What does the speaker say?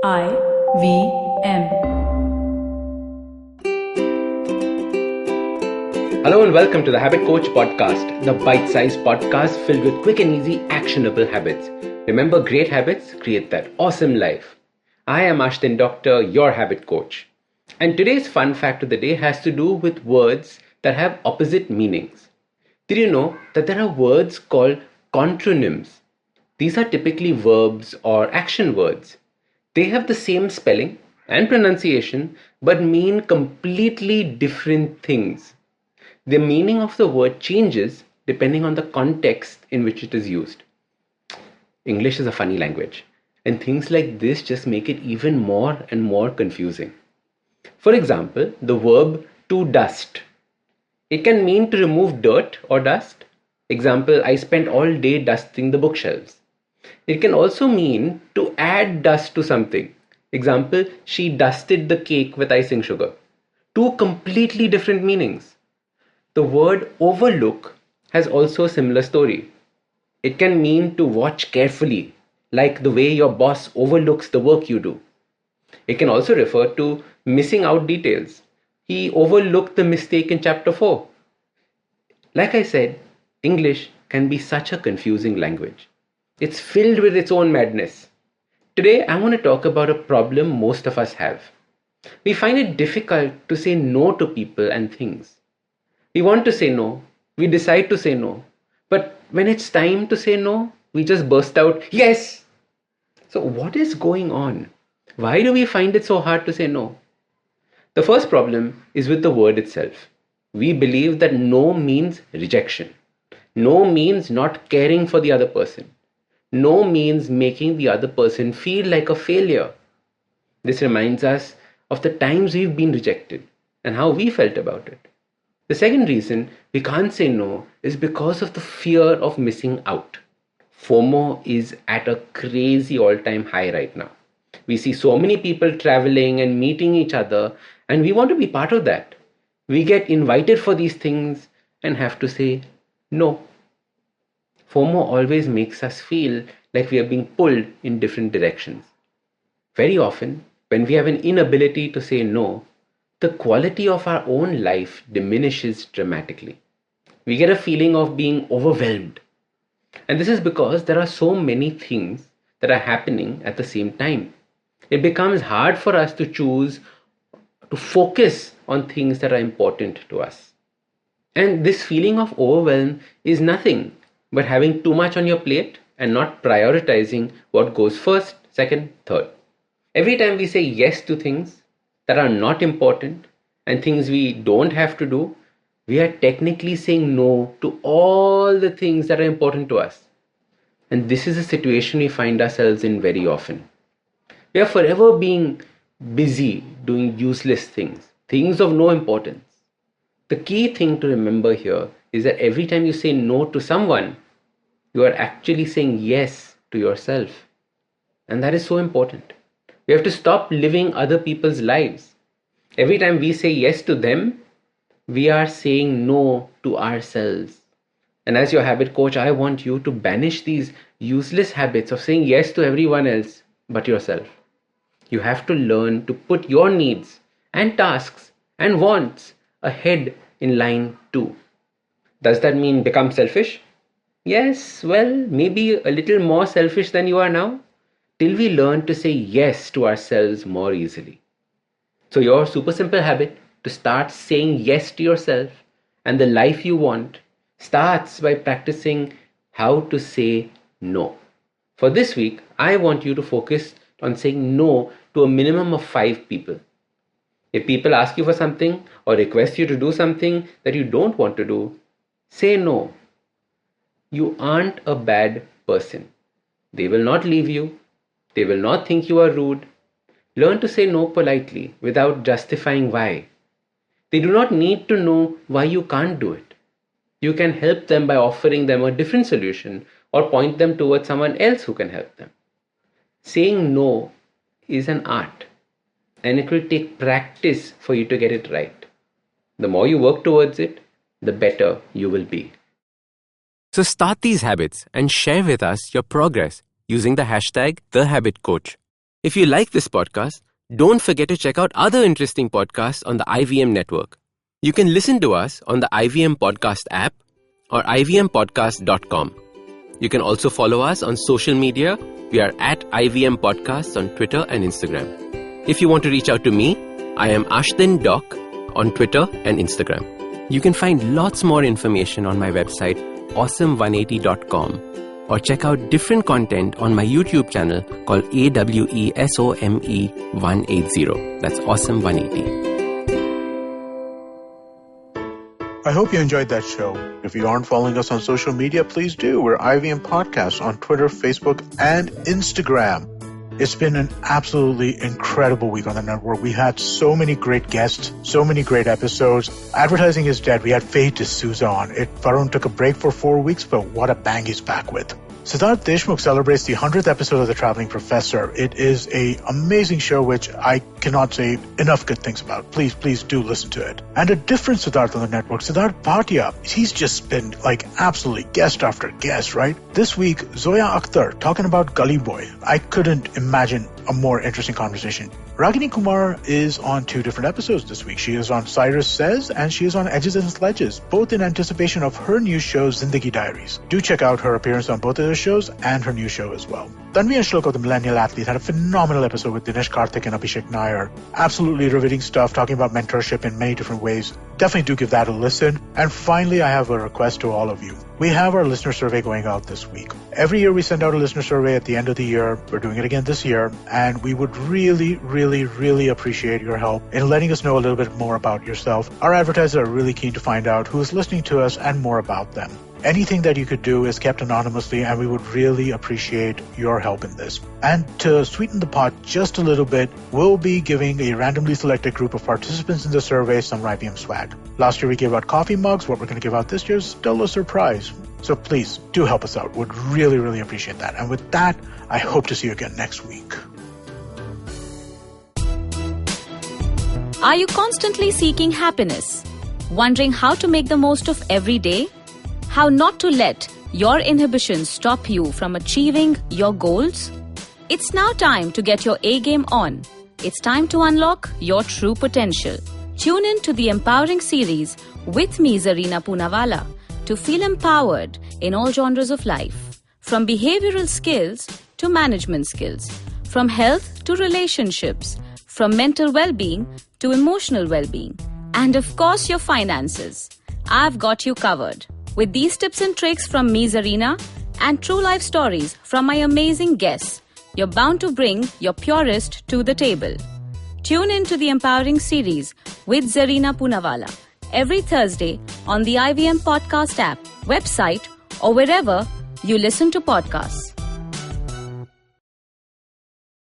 IVM. Hello and welcome to the Habit Coach Podcast, the bite-sized podcast filled with quick and easy actionable habits. Remember, great habits create that awesome life. I am Ashdin Doctor, your habit coach. And today's fun fact of the day has to do with words that have opposite meanings. Did you know that there are words called contranyms? These are typically verbs or action words. They have the same spelling and pronunciation but mean completely different things. The meaning of the word changes depending on the context in which it is used. English is a funny language, and things like this just make it even more and more confusing. For example, the verb to dust. It can mean to remove dirt or dust. Example, I spent all day dusting the bookshelves. It can also mean to add dust to something. Example, she dusted the cake with icing sugar. Two completely different meanings. The word overlook has also a similar story. It can mean to watch carefully, like the way your boss overlooks the work you do. It can also refer to missing out details. He overlooked the mistake in chapter 4. Like I said, English can be such a confusing language. It's filled with its own madness. Today, I want to talk about a problem most of us have. We find it difficult to say no to people and things. We want to say no, we decide to say no, but when it's time to say no, we just burst out, yes! So, what is going on? Why do we find it so hard to say no? The first problem is with the word itself. We believe that no means rejection. No means not caring for the other person. No means making the other person feel like a failure. This reminds us of the times we've been rejected and how we felt about it. The second reason we can't say no is because of the fear of missing out. FOMO is at a crazy all-time high right now. We see so many people traveling and meeting each other, and we want to be part of that. We get invited for these things and have to say no. FOMO always makes us feel like we are being pulled in different directions. Very often, when we have an inability to say no, the quality of our own life diminishes dramatically. We get a feeling of being overwhelmed. And this is because there are so many things that are happening at the same time. It becomes hard for us to choose to focus on things that are important to us. And this feeling of overwhelm is nothing but having too much on your plate and not prioritizing what goes first, second, third. Every time we say yes to things that are not important and things we don't have to do, we are technically saying no to all the things that are important to us. And this is a situation we find ourselves in very often. We are forever being busy doing useless things, things of no importance. The key thing to remember here is that every time you say no to someone, you are actually saying yes to yourself. And that is so important. We have to stop living other people's lives. Every time we say yes to them, we are saying no to ourselves. And as your habit coach, I want you to banish these useless habits of saying yes to everyone else but yourself. You have to learn to put your needs and tasks and wants ahead in line too. Does that mean become selfish? Yes, well, maybe a little more selfish than you are now, till we learn to say yes to ourselves more easily. So, your super simple habit to start saying yes to yourself and the life you want starts by practicing how to say no. For this week, I want you to focus on saying no to a minimum of 5 people. If people ask you for something or request you to do something that you don't want to do, say no. You aren't a bad person. They will not leave you. They will not think you are rude. Learn to say no politely without justifying why. They do not need to know why you can't do it. You can help them by offering them a different solution or point them towards someone else who can help them. Saying no is an art, and it will take practice for you to get it right. The more you work towards it, the better you will be. So start these habits and share with us your progress using the hashtag #TheHabitCoach. If you like this podcast, don't forget to check out other interesting podcasts on the IVM network. You can listen to us on the IVM Podcast app or ivmpodcast.com. You can also follow us on social media. We are at IVM Podcasts on Twitter and Instagram. If you want to reach out to me, I am Ashdin Doc on Twitter and Instagram. You can find lots more information on my website, awesome180.com, or check out different content on my YouTube channel called AWESOME180. That's Awesome 180. I hope you enjoyed that show. If you aren't following us on social media, please do. We're IVM Podcasts on Twitter, Facebook, and Instagram. It's been an absolutely incredible week on the network. We had so many great guests, so many great episodes. Advertising is dead. We had Faye D'Souza on. Varun took a break for 4 weeks, but what a bang he's back with. Siddharth Deshmukh celebrates the 100th episode of The Traveling Professor. It is an amazing show which I cannot say enough good things about. Please do listen to it. And a different Siddharth on the network, Siddharth Bhatia. He's just been absolutely guest after guest, right? This week, Zoya Akhtar talking about Gully Boy. I couldn't imagine a more interesting conversation. Ragini Kumar is on 2 different episodes this week. She is on Cyrus Says and she is on Edges and Sledges, both in anticipation of her new show, Zindagi Diaries. Do check out her appearance on both of those shows and her new show as well. Tanvi and Shlok of the Millennial Athlete had a phenomenal episode with Dinesh Karthik and Abhishek Nair. Absolutely riveting stuff, talking about mentorship in many different ways. Definitely do give that a listen. And finally, I have a request to all of you. We have our listener survey going out this week. Every year we send out a listener survey at the end of the year. We're doing it again this year. And we would really appreciate your help in letting us know a little bit more about yourself. Our advertisers are really keen to find out who is listening to us and more about them. Anything that you could do is kept anonymously, and we would really appreciate your help in this. And to sweeten the pot just a little bit, we'll be giving a randomly selected group of participants in the survey some IBM swag. Last year we gave out coffee mugs. What we're going to give out this year is still a surprise. So please do help us out. Would really appreciate that. And with that, I hope to see you again next week. Are you constantly seeking happiness? Wondering how to make the most of every day? How not to let your inhibitions stop you from achieving your goals? It's now time to get your A game on. It's time to unlock your true potential. Tune in to the Empowering series with me, Zarina Poonawalla, to feel empowered in all genres of life. From behavioral skills to management skills. From health to relationships. From mental well-being to emotional well-being. And of course, your finances. I've got you covered. With these tips and tricks from me, Zarina, and true life stories from my amazing guests, you're bound to bring your purest to the table. Tune in to the Empowering series with Zarina Poonawalla every Thursday on the IVM Podcast app, website, or wherever you listen to podcasts.